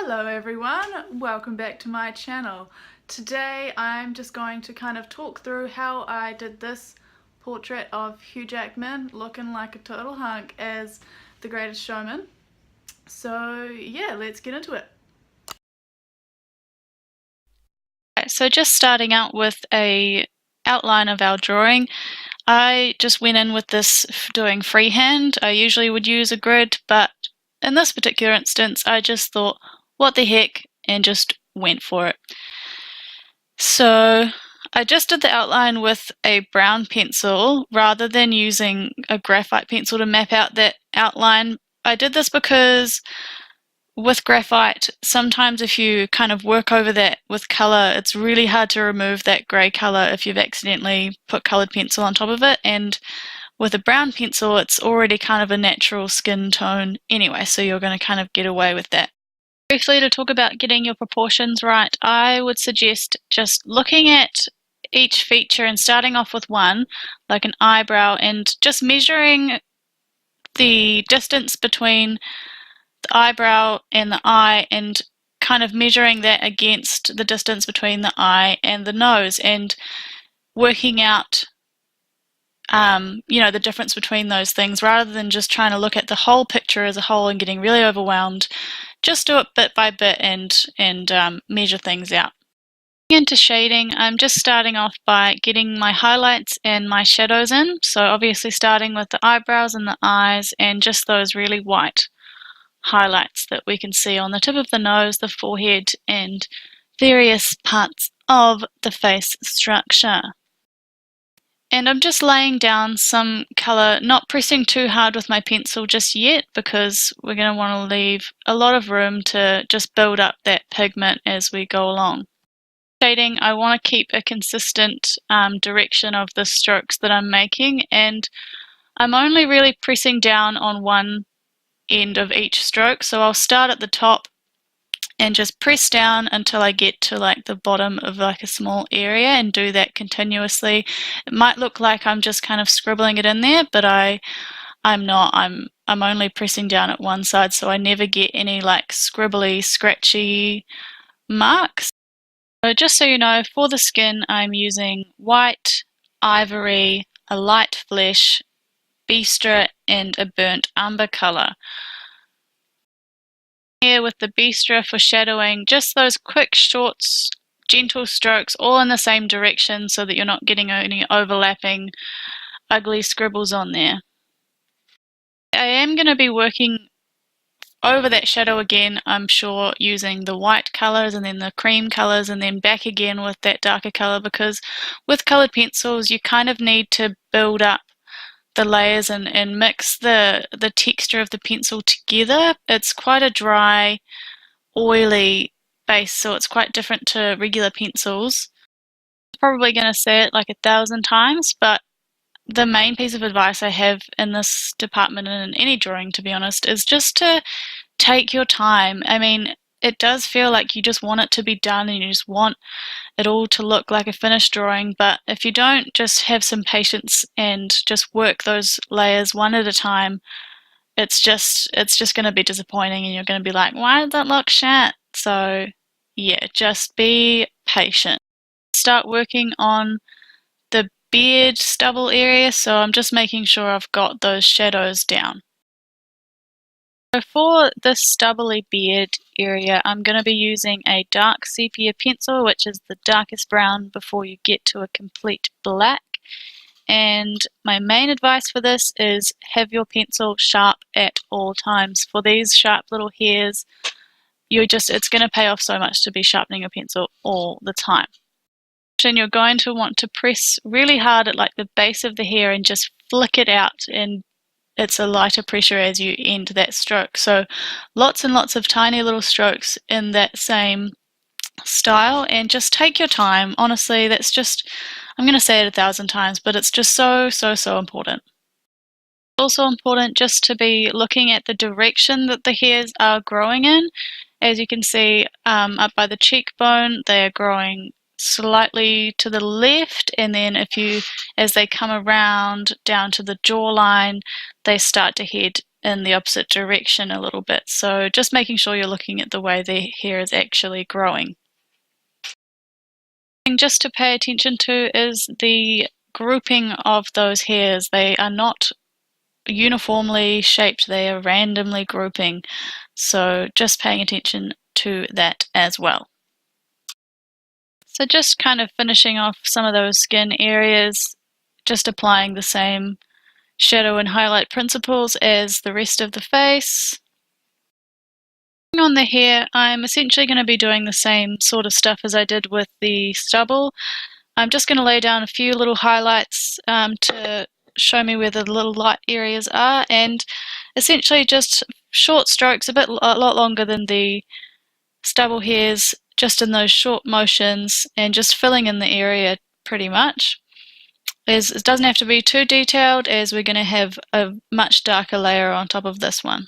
Hello everyone, welcome back to my channel. Today I'm just going to kind of talk through how I did this portrait of Hugh Jackman looking like a total hunk as the Greatest Showman. So yeah, let's get into it. So just starting out with a outline of our drawing, I just went in with this doing freehand. I usually would use a grid, but in this particular instance I just thought, what the heck, and just went for it. So I just did the outline with a brown pencil rather than using a graphite pencil to map out that outline. I did this because with graphite, sometimes if you kind of work over that with colour, it's really hard to remove that grey colour if you've accidentally put coloured pencil on top of it. And with a brown pencil, it's already kind of a natural skin tone anyway, so you're going to kind of get away with that. Briefly, to talk about getting your proportions right, I would suggest just looking at each feature and starting off with one, like an eyebrow, and just measuring the distance between the eyebrow and the eye and kind of measuring that against the distance between the eye and the nose and working out the difference between those things rather than just trying to look at the whole picture as a whole and getting really overwhelmed. Just do it bit by bit and measure things out. Into shading, I'm just starting off by getting my highlights and my shadows in. So obviously starting with the eyebrows and the eyes and just those really white highlights that we can see on the tip of the nose, the forehead, and various parts of the face structure. And I'm just laying down some colour, not pressing too hard with my pencil just yet because we're going to want to leave a lot of room to just build up that pigment as we go along. Shading, I want to keep a consistent direction of the strokes that I'm making, and I'm only really pressing down on one end of each stroke, so I'll start at the top and just press down until I get to like the bottom of like a small area and do that continuously. It might look like I'm just kind of scribbling it in there, but I'm not. I'm only pressing down at one side, so I never get any like scribbly, scratchy marks. So just so you know, for the skin I'm using white, ivory, a light flesh, bistre, and a burnt umber colour. Here with the bistre for shadowing, just those quick, short, gentle strokes all in the same direction so that you're not getting any overlapping ugly scribbles on there. I am going to be working over that shadow again, I'm sure, using the white colours and then the cream colours and then back again with that darker colour, because with coloured pencils you kind of need to build up the layers and mix the texture of the pencil together. It's quite a dry, oily base, so it's quite different to regular pencils. I'm probably going to say it like 1,000 times, but the main piece of advice I have in this department and in any drawing, to be honest, is just to take your time. I mean, it does feel like you just want it to be done and you just want it all to look like a finished drawing, but if you don't just have some patience and just work those layers one at a time, it's just going to be disappointing and you're going to be like, why did that look shat? So yeah, just be patient. Start working on the beard stubble area, so I'm just making sure I've got those shadows down. So for this stubbly beard area, I'm going to be using a dark sepia pencil, which is the darkest brown before you get to a complete black. And my main advice for this is have your pencil sharp at all times. For these sharp little hairs, it's going to pay off so much to be sharpening your pencil all the time. And you're going to want to press really hard at like the base of the hair and just flick it out, and it's a lighter pressure as you end that stroke. So lots and lots of tiny little strokes in that same style, and just take your time. Honestly, that's just, I'm going to say it 1,000 times, but it's just so important. It's also important just to be looking at the direction that the hairs are growing in. As you can see up by the cheekbone, they are growing slightly to the left, and then as they come around down to the jawline, they start to head in the opposite direction a little bit. So just making sure you're looking at the way the hair is actually growing. Just to pay attention to is the grouping of those hairs. They are not uniformly shaped, they are randomly grouping. So just paying attention to that as well. So just kind of finishing off some of those skin areas, just applying the same shadow and highlight principles as the rest of the face. On the hair, I'm essentially going to be doing the same sort of stuff as I did with the stubble. I'm just going to lay down a few little highlights to show me where the little light areas are, and essentially just short strokes, a lot longer than the stubble hairs, just in those short motions and just filling in the area pretty much. It doesn't have to be too detailed, as we're going to have a much darker layer on top of this one.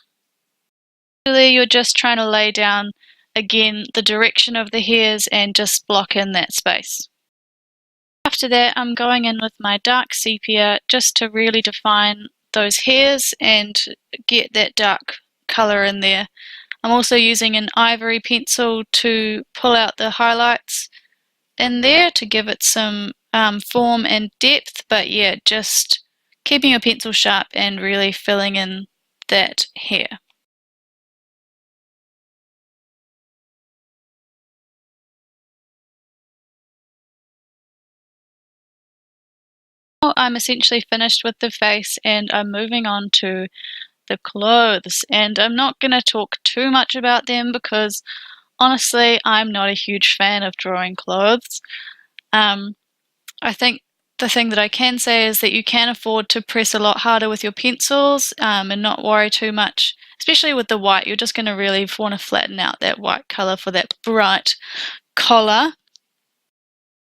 Really, you're just trying to lay down again the direction of the hairs and just block in that space. After that, I'm going in with my dark sepia just to really define those hairs and get that dark colour in there. I'm also using an ivory pencil to pull out the highlights in there to give it some form and depth, but yeah, just keeping your pencil sharp and really filling in that hair. I'm essentially finished with the face and I'm moving on to the clothes, and I'm not going to talk too much about them because honestly I'm not a huge fan of drawing clothes. I think the thing that I can say is that you can afford to press a lot harder with your pencils and not worry too much, especially with the white. You're just going to really want to flatten out that white colour for that bright collar.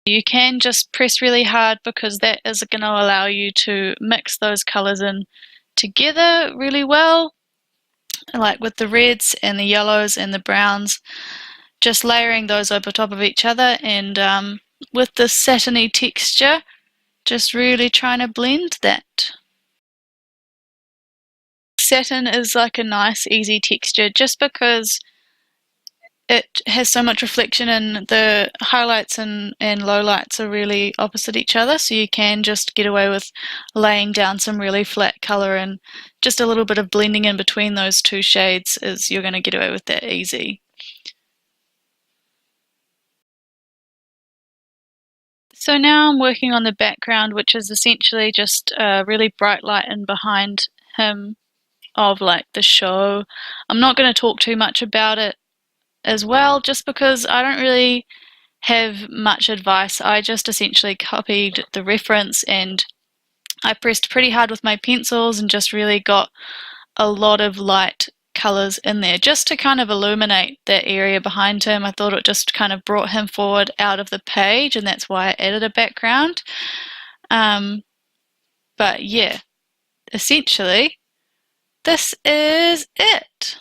You can just press really hard because that is going to allow you to mix those colours in together really well, like with the reds and the yellows and the browns, just layering those over top of each other, and with the satiny texture, just really trying to blend that. Satin is like a nice easy texture just because it has so much reflection, and the highlights and lowlights are really opposite each other, so you can just get away with laying down some really flat colour, and just a little bit of blending in between those two shades is you're going to get away with that easy. So now I'm working on the background, which is essentially just a really bright light in behind him of like the show. I'm not going to talk too much about it as well, just because I don't really have much advice. I just essentially copied the reference and I pressed pretty hard with my pencils and just really got a lot of light colours in there just to kind of illuminate that area behind him. I thought it just kind of brought him forward out of the page, and that's why I added a background. But yeah, essentially this is it.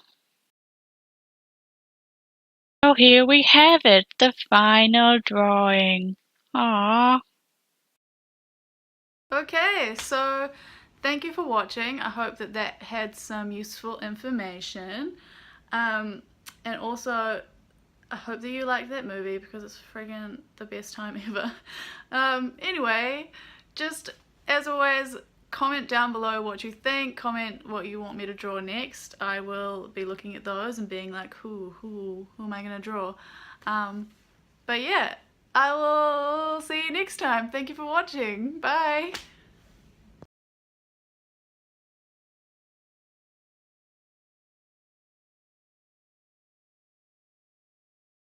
Oh, here we have it, the final drawing. Aww. Okay, so thank you for watching. I hope that that had some useful information. And also, I hope that you like that movie because it's friggin' the best time ever. Anyway, just as always, comment down below what you think, comment what you want me to draw next. I will be looking at those and being like, who am I gonna draw? But yeah, I will see you next time. Thank you for watching. Bye!